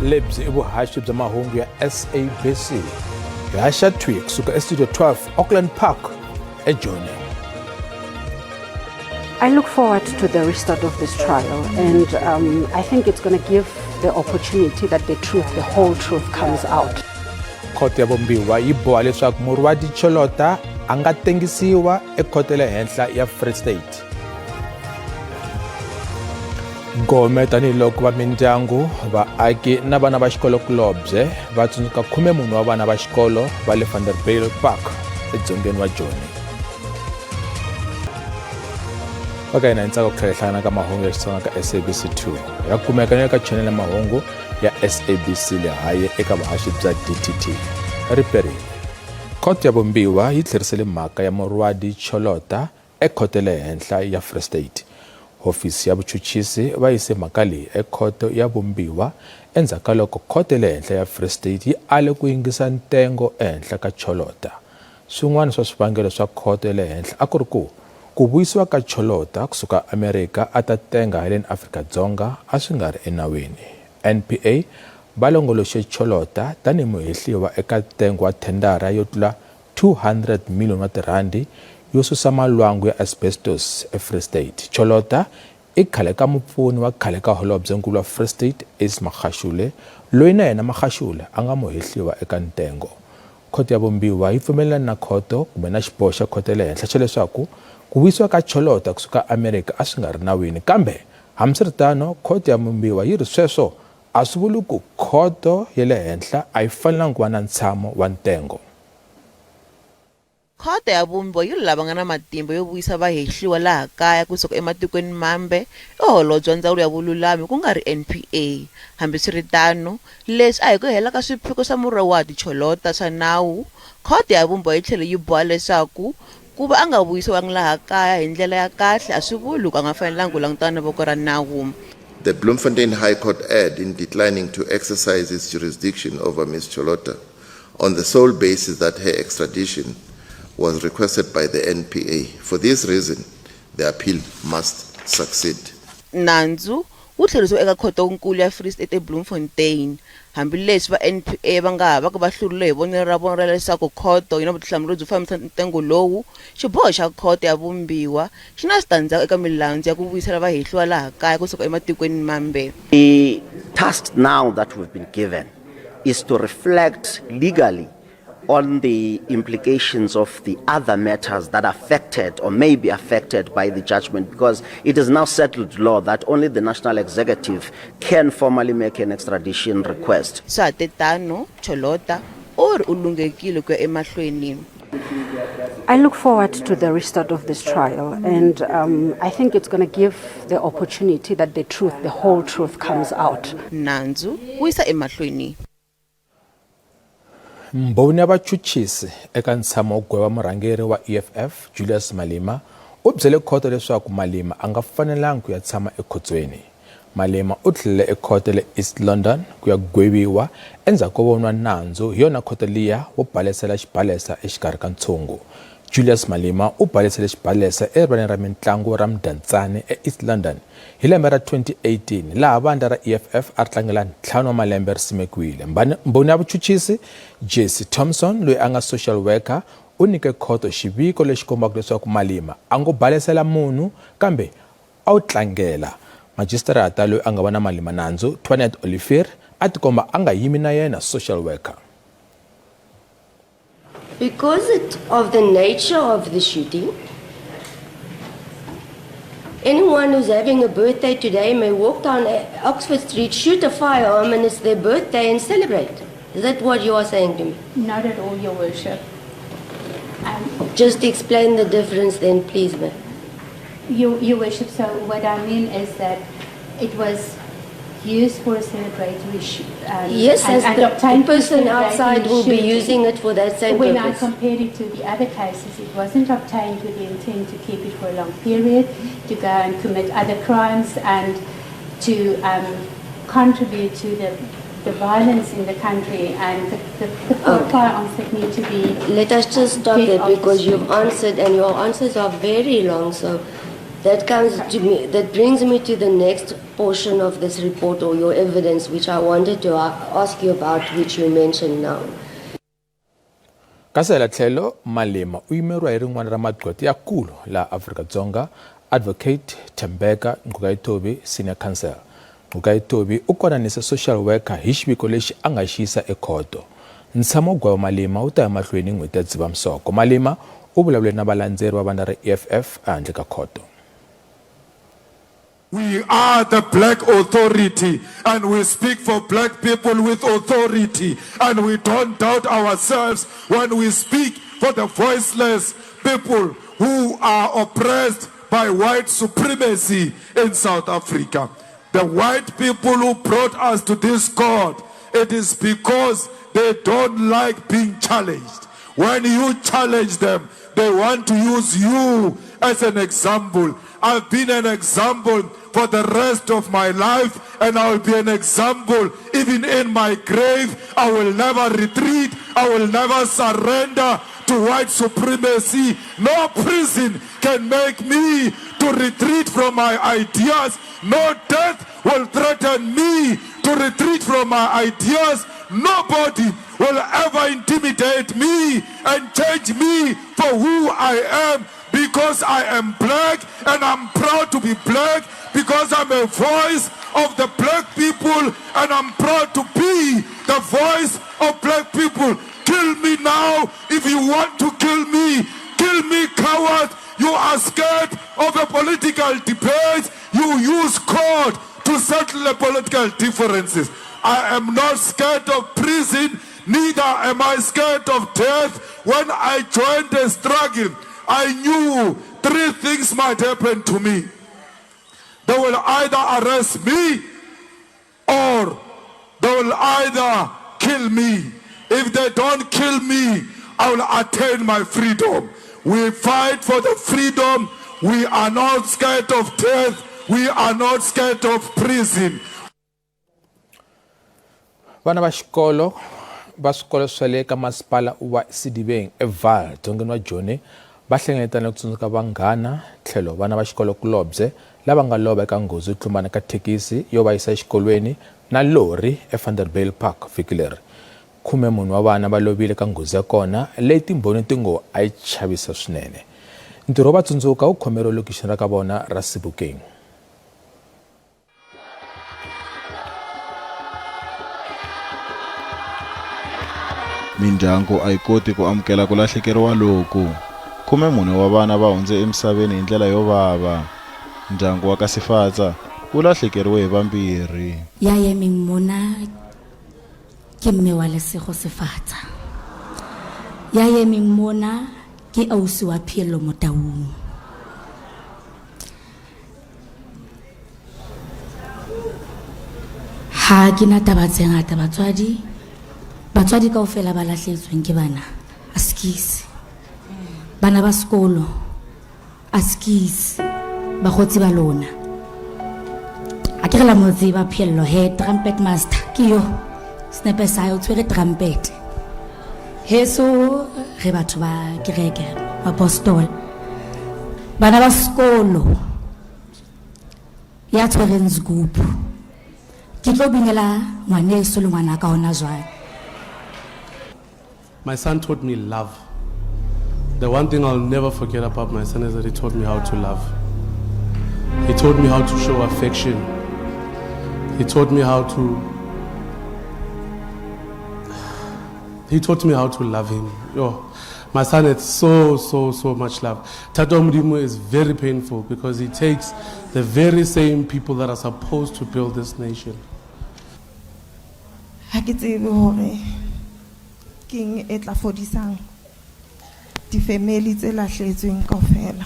lebyi i vuhaxi bya mahungu ya SABC hi haxa thwi kusuka estudio 12 Auckland Park eJoni. I look forward to the restart of this trial, and I think it's going to give the opportunity that the whole truth comes out. Khoto ya Vumbiwa yi boha leswaku Murwadi Cholota a nga tengisiwa ekhoto le henhla ya Free State. Gome tanihiloko va mindyangu, vaaki na vana va xikolokulobye va tsundzuka 10 munhu wa vana va xikolo va le Vanderbijl Park edzongeni wa Joni. Waka ina ntsako ku tlhela ka mahungu ya Xitsonga ka SABC2 ya kumeka eka channel ya mahungu ya SABC le haye eka vuhaxi bya DTT. Riperile khoto ya Vumbiwa yi tlherisele mhaka ya Murwadi Cholota ekhoto le henhla ya Free State. Hofisi ya vuchuchisi va yise mhaka leyi ekhoto ya Vumbiwa endzhaku loko khoto le henhla ya Free State yi ale ku yingisa ntengo ehenhla ka Cholota. Swin'wana swa swivangelo swa khoto le henhla a ku ri ku vuyisiwa ka Cholota kusuka Amerika a ta tenga haleni Afrika-Dzonga a swi nga ri enawini. NPA va longoloxe Cholota tanihi muhehliwa eka ntengo wa thendara yo tlula 200 million wa tirhandi yo susa malwangu ya asbestos eFree State. Cholota i khale ka mupfuni wa khale ka holobyenkulu wa Free State Ace Magashule loyi na yena Magashule a nga muhehliwa eka ntengo. Khoto ya Vumbiwa yi pfumelelana na khoto kumbe na xiboho xa khoto le henhla xa leswaku ku vuyisiwa ka Cholota kusuka Amerika a swi nga ri nawini, kambe hambiswiritano khoto ya Vumbiwa yi ri sweswo a swi vuli ku khoto ya le henhla a yi fanelanga ku va na ntshamo wa ntengo. Khoto ya Vumbiwa yi lava nga na matimba yo vuyisa vahehliwa laha kaya kusuka ematikweni mambe eholobye wa ndzawulo ya vululami ku nga ri NPA. Hambiswiritano leswi a hi ku hela ka swiphiqo swa Murwadi Cholota swa nawu, khoto ya Vumbiwa yi tlhela yi boha leswaku ku va a nga vuyisiwangi laha kaya hi ndlela ya kahle a swi vuli ku a nga fanelangi ku langutana na voko ra nawu. The Bloemfontein High Court erred in declining to exercise its jurisdiction over Ms. Cholota on the sole basis that her extradition was requested by the NPA. For this reason, the appeal must succeed. Nandzu wu tlherisiwa eka khotonkulu ya Free State eBloemfontein. Hambileswi va NPA va nga havaka va hlurile hi vonelo ra vona ra leswaku khoto yi na vutihlamuleri byo fambisa ntengo lowu, xiboho xa khoto ya Vumbiwa xi na switandzhaku eka milandzu ya ku vuyisela vahehliwa laha kaya kusuka ematikweni mambe. The task now that we've been given is to reflect legally on the implications of the other matters that are affected or may be affected by the judgment, because it is now settled law that only the National Executive can formally make an extradition request. Satetano Cholota or ulungekile ku emahlweni. I look forward to the restart of this trial, and I think it's going to give the opportunity that the whole truth comes out. Nandzu wisa emahlweni. Mbhoni ya vachuchisi eka ntshamo wo gweva murhangeri wa EFF Julius Malema u byele khoto leswaku Malema a nga fanelangi ku ya tshama ekhotsweni. Malema u tlhelele ekhoto le East London ku ya gweviwa endzhaku ko vonwa nandzu hi yona khoto liya wo balesela xibalesa exikarhi ka ntshungu. Julius Malema u balesele xibalesa erivaleni ra mitlangu ra Mdantsane eEast London hi lembe ra 2018 laha vandla ra EFF a ri tlangela 5 wa malembe ri simekiwile. Mbhoni ya vuchuchisi Jesse Thompson loyi a nga social worker u nyike khoto xiviko lexi kombaka leswaku Malema a ngo balesela munhu kambe a wu tlangela. Magistrata loyi a nga vona Malema nandzu Twanette Olivier a tikomba a nga yimi na yena social worker. Because of the nature of the shooting, anyone who's having a birthday today may walk down Oxford Street, shoot a firearm, and it's their birthday and celebrate. Is that what you are saying to me? Not at all, Your Worship. Just explain the difference then, please, ma'am. Your Worship, so what I mean is that it was used for a celebratory shoot. Yes, as the person outside will be using it for that same when purpose. I compared it to the other cases, it wasn't obtained with the intent to keep it for a long period, to go and commit other crimes and to contribute to the violence in the country and the firearms that need to be... Let us just stop that because you've answered and your answers are very long, so That comes to me. That brings me to the next portion of this report or your evidence, which I wanted to ask you about, which you mentioned now. Ka sela tlhelo Malema o imerwa hi rin'wana ra maqhweti yakulu la Afrika-Dzonga, Advocate Thembeka Ngcukaitobi Senior Counsel. Ngcukaitobi u konanise social worker hi xiviko lexi a nga xi yisa ekhoto. Ntshamo wa Malema u ta emahlweni n'hweti ya Dzivamisoko. Malema u vulavule na valandzeri va vandla ra EFF ehandle ka khoto. We are the black authority and we speak for black people with authority, and we don't doubt ourselves when we speak for the voiceless people who are oppressed by white supremacy in South Africa. The white people who brought us to this court, it is because they don't like being challenged. When you challenge them, they want to use you as an example. I've been an example for the rest of my life, and I will be an example even in my grave. I will never retreat. I will never surrender to white supremacy. No prison can make me to retreat from my ideas. No death will threaten me to retreat from my ideas. Nobody will ever intimidate me and change me for who I am, because I am black and I'm proud to be black, because I'm a voice of the black people and I'm proud to be the voice of black people. Kill me now if you want to kill me. Kill me, coward. You are scared of a political debate. You use court to settle the political differences. I am not scared of prison, neither am I scared of death. When I joined the struggle, I knew three things might happen to me. They will either arrest me or they will either kill me. If they don't kill me, I will attain my freedom. We fight for the freedom. We are not scared of death. We are not scared of prison. Vana va xikolo swa le ka masipala wa Sidibeng eVaal dzongeni wa Joni va hlengeletana ku tsundzuka vanghana tlhelo vana va xikolo kulobye lava nga lova eka nghozi yo tlumbana ka thekisi yo va yisa exikolweni na lori eVanderbijl Park vhiki leri. 10 munhu wa vana va lovile ka nghozi ya kona leyi timbhoni ti ngo a yi chavisa swinene. Ntirho wa vatsundzuka wu khomeriwe lokixini ra ka vona ra Sebokeng. Mindyangu a yi koti ku amukela ku lahlekeriwa loku. 10 munhu wa vana va hundze emisaveni hi ndlela yo vava. Ndyangu wa ka Sifatsa wu lahlekeriwe hi vambirhi. Yaya Mingmona ke mme wa Lesego Sifatsa. Yaya Mingmona ke ausi wa Phielo Motaung. Ha ke na taba tse ngata batswadi kaofela ba lahlehetsweng ke bana askisi, bana ba sekolo askisi, bagotsi ba lona. A ke la motse ba Phiello he trumpet master ke yo sniper sa yo tshwere trumpet. Heso re batho ba kereke apostol, bana ba sekolo ya tshwereng zigupu ke tlo binela ngwaneso le ngwana ka ona jwang. My son taught me love. The one thing I'll never forget about my son is that he taught me how to love. He taught me how to show affection. He taught me how to love him. Yo, my son had so much love. Tato Mdimo is very painful because he takes the very same people that are supposed to build this nation. King e tla fodisang di family tse lahletsweng kaofela.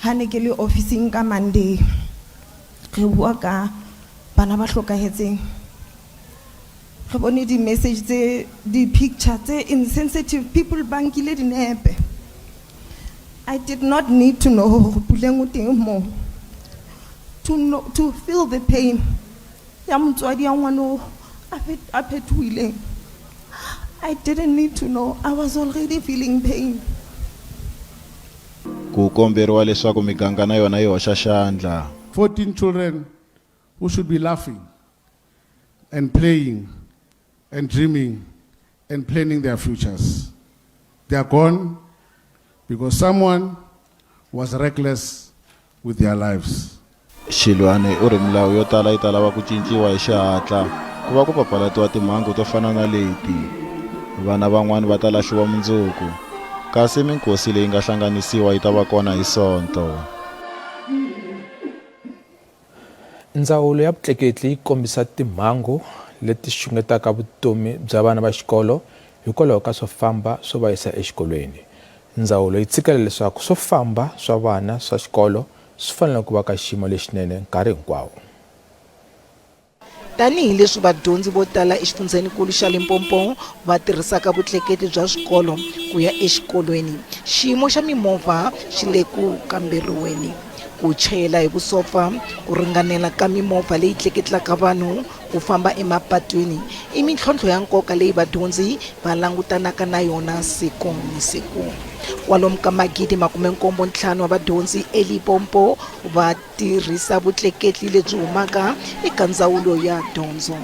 Ha ne ke le officing ka Monday re bua ka bana ba hlokahetseng, re bone di message tse di picture tse insensitive people ba nkile dinepe. I did not need to know Puleng o teng mo to feel the pain ya motswadi ya ngwana I didn't need to know. I was already feeling pain. ku komberiwa leswaku miganga na yona yi hoxa xandla. 14 children who should be laughing and playing and dreaming and planning their futures. They are gone because someone was reckless with their lives. Shilwane u ri milawu yo tala yi ta lava ku cinciwa hi xihatla ku va ku papalatiwa timhangu to fana na leti. Vana van'wani va ta lahliwa mundzuku kasi minkosi leyi nga hlanganisiwa yi ta va kona hi Sonto. Ndzawulo ya vutleketli yi kombisa timhangu leti xungetaka vutomi bya vana va xikolo hikwalaho ka swo famba swo va yisa exikolweni. Ndzawulo yi tshikela leswaku swo famba swa vana swa xikolo swi fanele ku va ka xiyimo lexinene nkarhi hinkwawo. Tanihi leswi vadyondzi vo tala exifundzeninkulu xa Limpopo va tirhisaka vutleketli bya swikolo ku ya exikolweni, xiyimo xa mimovha xi le ku kamberiweni. Ku chayela hi vusopfa, ku ringanela ka mimovha leyi tleketlaka vanhu ku famba emapatwini i mintlhontlho ya nkoka leyi vadyondzi va langutanaka na yona siku ni siku. Kwalomu ka 75 wa vadyondzi eLimpopo va tirhisa vutleketli lebyi humaka eka ndzawulo ya dyondzo,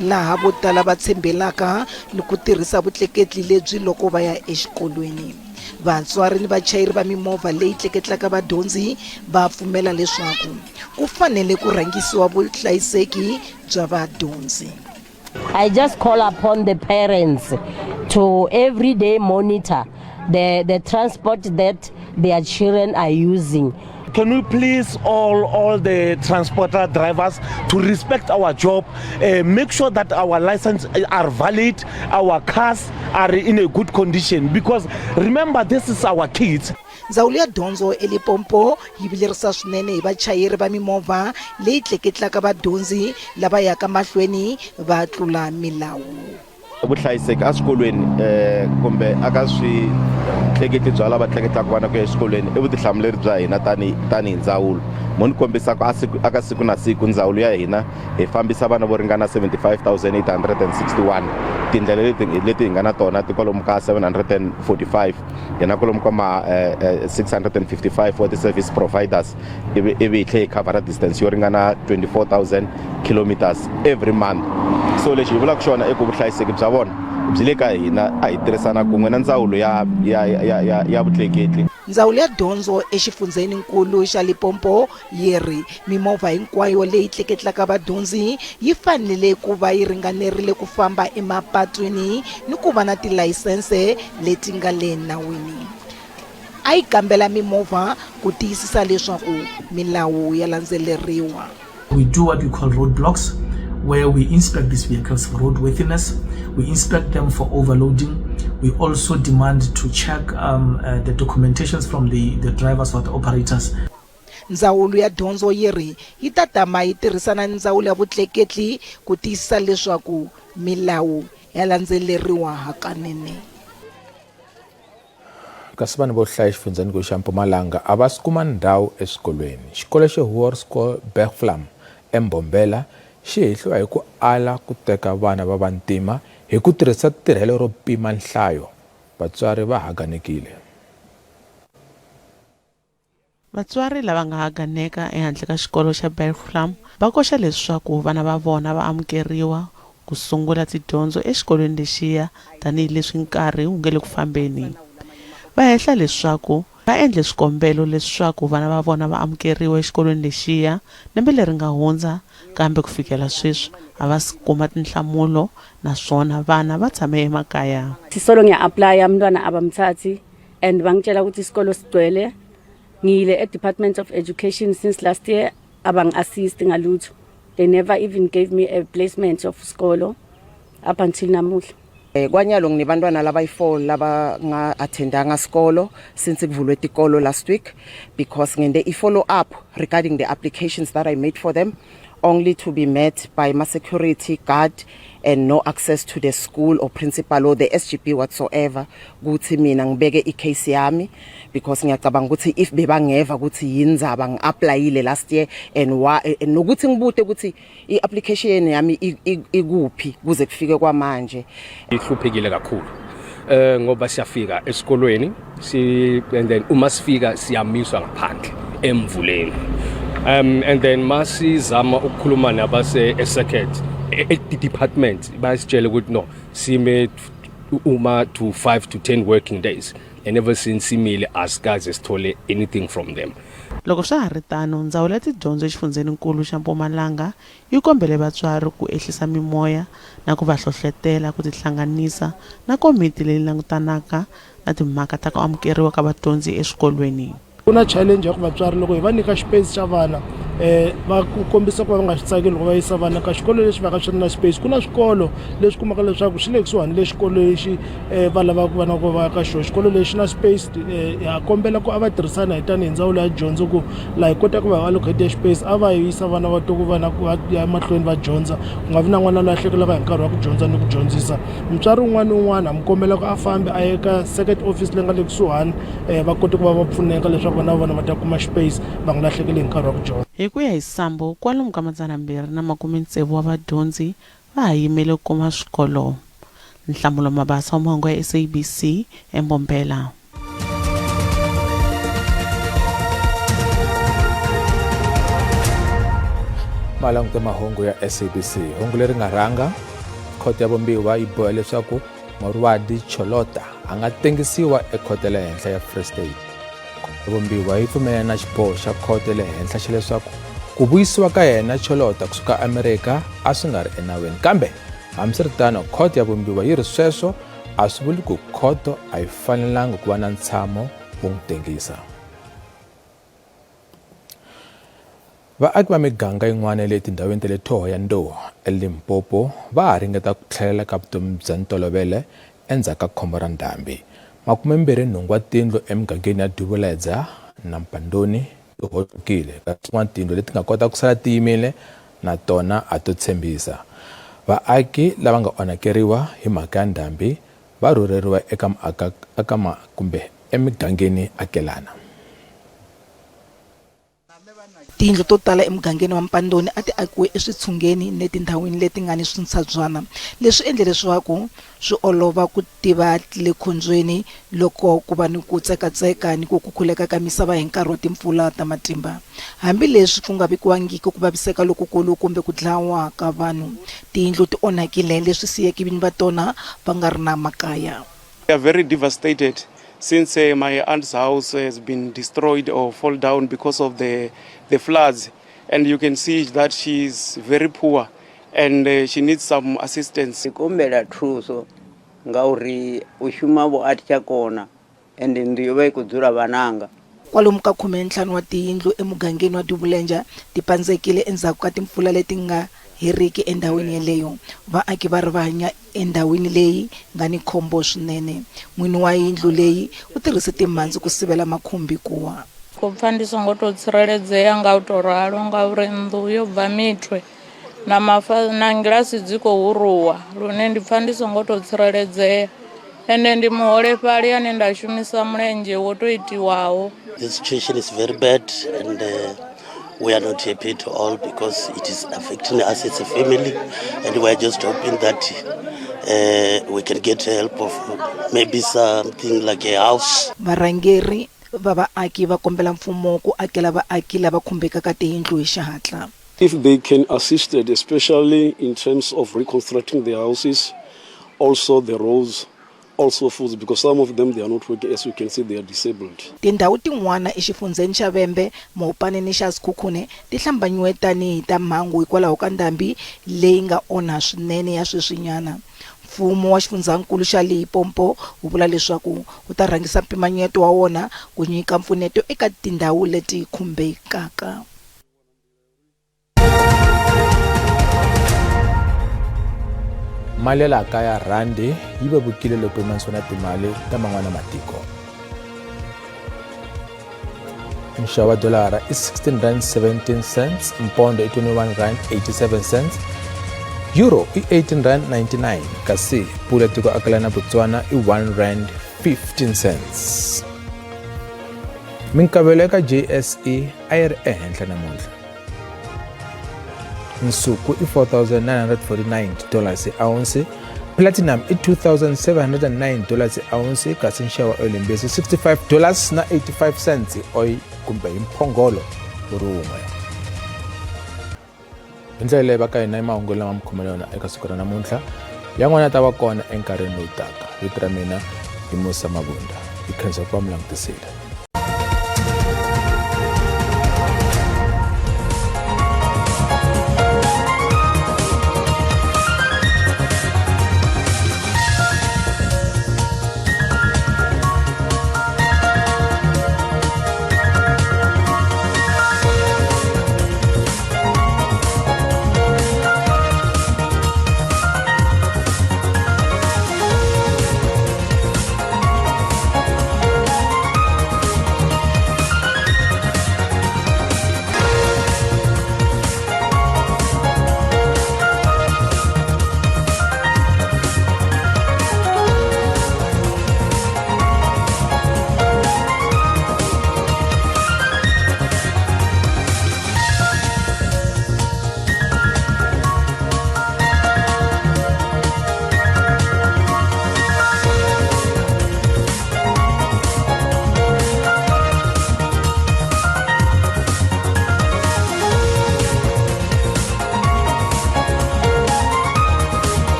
laha vo tala va tshembelaka ni ku tirhisa vutleketli lebyi loko va ya exikolweni. Vatswari ni vachayeri va mimovha leyi tleketlaka vadyondzi va pfumela leswaku ku fanele ku rhangisiwa vuhlayiseki bya vadyondzi. I just call upon the parents to every day monitor the transport that their children are using. Can we please all the transporter drivers to respect our job, make sure that our licenses are valid, our cars are in a good condition, because remember this is our kids. Ndzawulo ya dyondzo eLimpopo yi vilerisa swinene hi vachayeri va mimovha leyi tleketlaka vadyondzi lava yaka mahlweni va tlula milawu. Vuhlayiseki a swikolweni kumbe aka swi tleketli bya lava tleketlaka vana ku ya eswikolweni i vutihlamuleri bya hina tanihi ndzawulo. Mo ni kombisa ku aka siku na siku ndzawulo ya hina hi fambisa vana vo ringana 75,861. Tindlela leti hi nga na tona ti kwalomu ka 745 hi na kwalomu ka 655 for the service providers ivi hi tlhe hi cover distance yo ringana 24,000 kilometers every month. So lexi hi vulaka xona eka vuhlayiseki bya vona byi le ka hina a hi tirhisana kun'we na ndzawulo ya vutleketli. Ndzawulo ya dyondzo exifundzeninkulu xa Limpopo yi ri mimovha hinkwayo leyi tleketlaka vadyondzi yi fanele ku va yi ringanerile ku famba emapatwini ni ku va na tilayisense leti nga le nawini. A yi kambela mimovha ku tiyisisa leswaku milawu ya landzeleriwa. We do what we call roadblocks, where we inspect these vehicles for roadworthiness, we inspect them for overloading. We also demand to check the documentations from the drivers or the operators. Ndzawulo ya dyondzo yi ri yi ta tama yi tirhisana ni ndzawulo ya vutleketli ku tiyisisa leswaku milawu ya landzeleriwa hakanene. Kasi vanhu vo hlaya xifundzeninkulu xa Mpumalanga a va sikuma ndhawu eswikolweni. Xikolo xa Hoërskool Bergvlam eMbombela xi hehliwa hi ku ala ku teka vana va vantima hi ku tirhisa tirhelo ro pima nhlayo. Vatswari va haganekile. Vatswari lava nga haganeka ehandle ka xikolo xa Bergvlam va koxa leswaku vana va vona va amukeriwa ku sungula tidyondzo exikolweni lexiya tanihileswi nkarhi wu nge le ku fambeni. Va hehla leswaku va endle swikombelo leswaku vana va vona va amukeriwa exikolweni lexiya lembe leri nga hundza, kambe ku fikela sweswi a va kuma tinhlamulo naswona vana va tshame emakaya. Sisolo ngiya-aplya umntwana abamthathi and bangitshela ukuthi isikolo sigcwele. Ngile e-Department of Education since last year abang-assist ngalutho. They never even gave me a placement of skolo up until namuhla. Kwanyalo nginebantwana laba-4 laba nga-attendanga skolo since kuvulwe tikolo last week, because ngende i-follow up regarding the applications that I made for them, only to be met by my security guard and no access to the school or principal or the SGP whatsoever. Kuthi mina ngibeke i-case yami because ngiyacabanga ukuthi if bebangeva ukuthi yindzaba ngi-applyile last year and nokuthi ngibute ukuthi i-application yami ikuphi kuze kufike kwamanje. Ihluphekile kakhulu ngoba siyafika esikolweni and then uma sifika siyamiswa ngaphandle emvuleni. And then masizama ukukhuluma nabase e-circuit department basitshela ukuthi no sime uma to 5 to 10 working days, and ever since simile asikaze sithole anything from them. Loko swa ha ri tano ndzawulo ya tidyondzo exifundzeninkulu xa Mpumalanga yi kombele vatswari ku ehlisa mimoya na ku va hlohlotela ku tihlanganisa na komiti leyi langutanaka na timhaka ta ku amukeriwa ka vadyondzi eswikolweni. Kuna challenge ya ku vatswari loko hi va nyika space xa vana va kombisa ku va nga swi tsakeli loko va yisa vana ka xikolo lexi va ka xi ri na space. Ku na swikolo leswi kumaka leswaku swi le kusuhani le xikolo lexi va lavaka ku vana ku va ka xona. Xikolo lexi na space ha kombela ku a va tirhisana hi tanihi ndzawulo ya dyondzo ku laha hi kota ku va allocate space a va yisa vana va to ku vana ku ya mahlweni va dyondza ku nga vi na n'wana loyi a hlekelaka hi nkarhi wa ku dyondza ni ku dyondzisa. Mutswari un'wana na un'wana mi kombela ku a fambi a ye ka circuit office leyi nga le kusuhani va kota ku va va pfuneka leswaku vana va vona va ta kuma space va nga lahlekeli hi nkarhi wa ku dyondza. Hi ku ya hi Sambo kwalomu ka 260 wa vadyondzi va ha yimele ku kuma swikolo. Nhlamulo Mabasa wa mahungu ya SABC eMbombela. Malangute mahungu ya SABC hungu leri nga rhanga khoto ya vumbiwa yi boha leswaku Murwadi Cholota a nga tengisiwa ekhoto le henhla ya Free State. Vumbiwa yi pfumelana na xiboho xa khoto le henhla xa leswaku ku vuyisiwa ka yena Cholota kusuka Amerika a swi nga ri enawini, kambe hambiswiritano khoto ya vumbiwa yi ri sweswo a swi vuli ku khoto a yi fanelanga ku va na ntshamo wo n'wi tengisa. Vaaki va miganga yin'wana le tindhawini ta le Thohoyandou eLimpopo va ha ringeta ku tlhelela ka vutomi bya ntolovelo endzhaku ka khombo ra ndhambi. 28 wa tindlu emigangeni ya Dubuledza na Mpandoni ti hoxekile, kasi tin'wana tindlu leti nga kota ku sala tiyimile na tona a to tshembisa. Vaaki lava nga onhakeriwa hi mhaka ya ndhambi va rhurheriwa eka kumbe emigangeni akelana. Tindlu to tala emugangeni wa Mpandoni a ti akiwe eswitshungeni ni tindhawini leti nga ni swintshwadzana leswi endle leswaku swi olova ku tiva le khombyeni loko ku va ni ku tsekatseka ni ku kukhuleka ka misava hi nkarhi wa timpfula ta matimba. Hambileswi ku nga vikiwangiki ku vaviseka lokukulu kumbe ku dlawa ka vanhu, tindlu ti onhakile leswi siyeke vinyi va tona va nga ri na makaya. We are very devastated since my aunt's house has been destroyed or fall down because of the floods, and you can see that she is very poor and she needs some assistance. Kombela thuso ngauri ushuma bo atcha kona and ndiyo va ku dzula vananga. Kwalomu ka 15 wa tiyindlu emugangeni wa Dubulenja ti pandzekile endzhaku ka timpfula leti nga heriki endhawini yeleyo. Vaaki va ri va hanya endhawini leyi nga ni khombo swinene. Mwini wa yindlu leyi u tirhise timhandzi ku sivela makhumbi kuwa. Ku pfa ndi songo to tsireledzea nga u to ralo ngauri nnḓu yo bva mitwe na ngilasi dzi khou huruwa lune ndi pfa ndi songo to tsireledzea ende ndi muholefhali ane nda shumisa mulenzhe wo to itiwaho. The situation is very bad and we are not happy at all because it is affecting us as a family, and we are just hoping that we can get help of maybe something like a house. Varangeri va vaaki va kombela mfumo ku akela vaaki lava khumbekaka tiyindlu hi xihatla. If they can assist it, especially in terms of reconstructing the houses, also the roads, also foods, because some of them they are not working, as you can see they are disabled. Tindhawu tin'wana exifundzeni xa Vhembe, Mopane ni xa Sekhukhune ti hlambanyuwe tanihi ta mhangu hikwalaho ka ndhambi leyi nga onha swinene ya sweswinyana. Mfumo wa xifundzankulu xa Limpopo wu vula leswaku wu ta rhangisa mpimanyeto wa wona ku nyika mpfuneto eka tindhawu leti khumbekaka. Mali ya laha kaya randi yi vevukile loko pimanisiwa na timali ta man'wana matiko. Nxavo wa dolara i 16.17 cents, mpondo i 21.87 cents, euro i 18.99, kasi pula ya tiko akelana Botswana i 1.15 cents. Minkavelo eka JSE a yi ri ehenhla namuntlha. Nsuku i $4,949 a ounce, platinum i $2,709 ounce kasi nxavo wa oil mbesi $65.85 oil kumbe hi mphongolo wun'we. Hi ndlela leyi va ka hina mahungu lama mi khomele yona eka siku ra namuntlha yan'wana ta va kona enkarhini lowu taka. Vito ra mina i Musa Mabunda, hi khensa ku va mi langutisile.